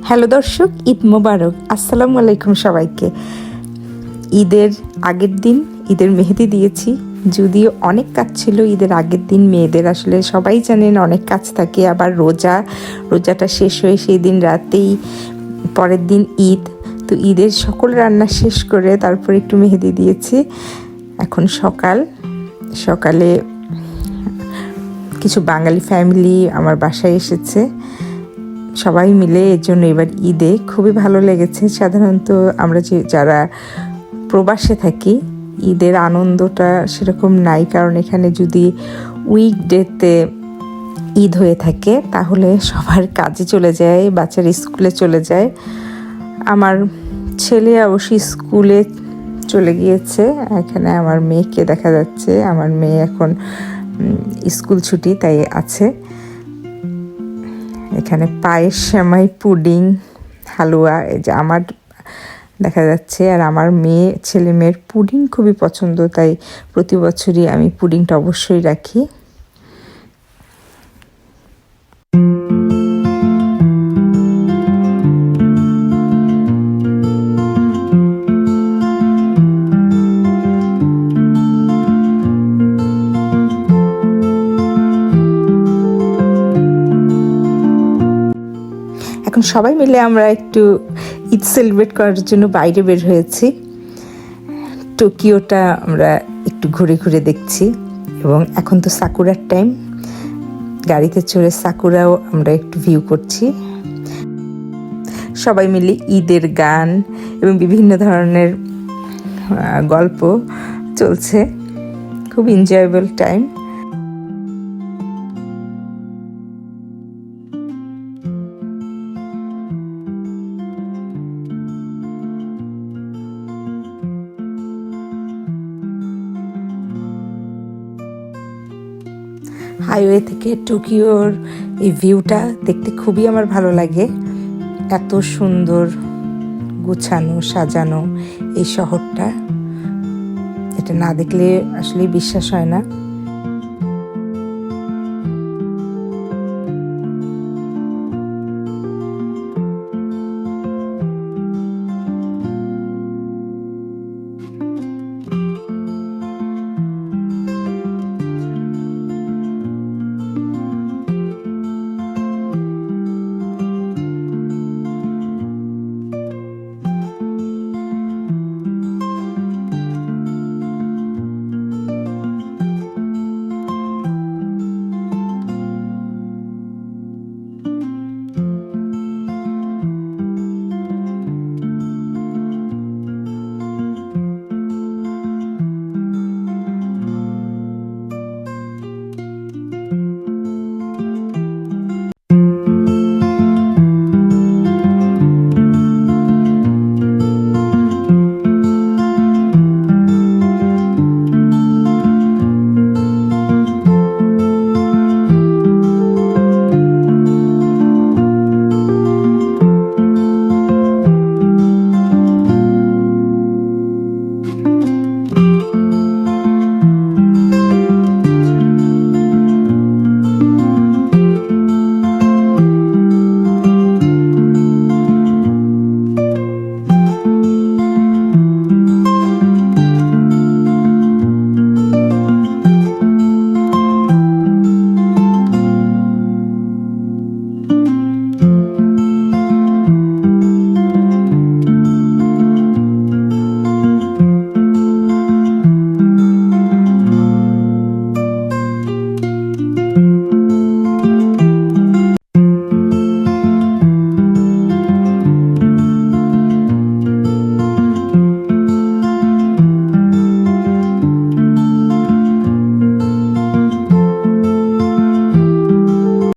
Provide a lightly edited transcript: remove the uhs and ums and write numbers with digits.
Hello দর্শক, ঈদ মোবারক। আসসালামু আলাইকুম সবাইকে। ঈদের আগের দিন ঈদের মেহেদি দিয়েছি, যদিও অনেক কাজ ছিল ঈদের আগের দিন। মেয়েদের আসলে সবাই জানেন অনেক কাজ থাকে, আবার রোজাটা শেষ হয়ে সেই দিন রাতেই পরের দিন ঈদ। তো ঈদের সকল রান্না শেষ করে তারপর একটু মেহেদি দিয়েছি। এখন সকালে কিছু বাঙালি ফ্যামিলি আমার বাসায় এসেছে, সবাই মিলে। এর জন্য এবার ঈদে খুবই ভালো লেগেছে। সাধারণত আমরা যারা প্রবাসে থাকি, ঈদের আনন্দটা সেরকম নাই, কারণ এখানে যদি উইকডেতে ঈদ হয়ে থাকে তাহলে সবার কাজে চলে যায়, বাচ্চারা স্কুলে চলে যায়। আমার ছেলে অবশ্যই স্কুলে চলে গিয়েছে। এখানে আমার মেয়েকে দেখা যাচ্ছে, আমার মেয়ে এখন স্কুল ছুটি তাই আছে। এখানে পায়েস, সেমাই, পুডিং, হালুয়া এই যে আমার দেখা যাচ্ছে। আর আমার ছেলে মেয়ের পুডিং খুবই পছন্দ, তাই প্রতি বছরই আমি পুডিংটা অবশ্যই রাখি। এখন সবাই মিলে আমরা একটু ঈদ সেলিব্রেট করার জন্য বাইরে বের হয়েছি। টোকিওটা আমরা একটু ঘুরে ঘুরে দেখছি, এবং এখন তো সাকুরার টাইম। গাড়িতে চড়ে সাকুরাও আমরা একটু ভিউ করছি। সবাই মিলে ঈদের গান এবং বিভিন্ন ধরনের গল্প চলছে, খুব এনজয়েবল টাইম। হাইওয়ে থেকে টোকিওর এই ভিউটা দেখতে খুবই আমার ভালো লাগে। এত সুন্দর গুছানো সাজানো এই শহরটা, এটা না দেখলে আসলে বিশ্বাস হয় না।